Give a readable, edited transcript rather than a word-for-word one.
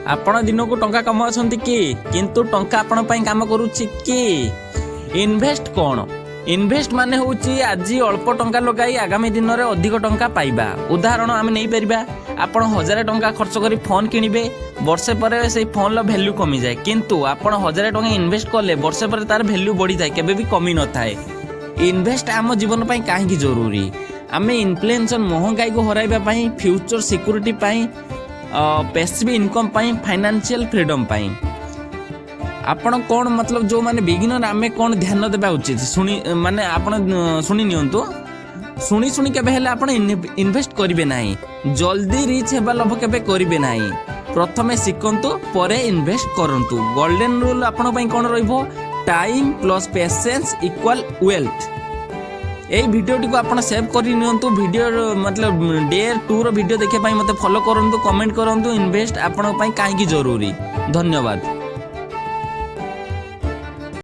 आपण दिन को टंका कमाउछंती कि किंतु टंका आपण पई काम करूछि कि इन्वेस्ट कौन इन्वेस्ट माने होउछि आज अल्प टंका लगाई आगामी दिन में अधिक टंका पाइबा। उदाहरण आम नहीं पारिबा आपण 1000 टंका खर्च करी फोन किनिबे वर्षे पर से फोन लो वैल्यू कमी जाए किंतु आपण 1000 टंका इन्वेस्ट कले वर्षे पर तार वैल्यू बढ़ी जाए केबे भी कमी न थाए। इन्वेस्ट आम जीवन पई काहेकि जरूरी आमे इन्फ्लेशन महंगाई को हराइबा पई फ्यूचर सिक्योरिटी पई पैसिव इनकम पई फाइनेंशियल फ्रीडम पई आपण कौन मतलब जो माने बिगिनर आमे कौन ध्यान देबा उचित सुनी माने आपण सुनी नियंतु शुणी शुणी केबे हेले आपण इन्वेस्ट करिवे नाही जल्दी रिच हेबा लोभ केबे करिवे नाही प्रथमे सिखंतु परे इन्वेस्ट करंतु। गोल्डन रूल आपण पई कोन रहइबो time plus patience equal wealth. एई वीडियोटी को आपण सेव करि नियंतु वीडियो मतलब डे 2 रो वीडियो देखे पई मते फॉलो करंतु कमेंट करंतु इन्वेस्ट आपण पई काहे की जरूरी। धन्यवाद।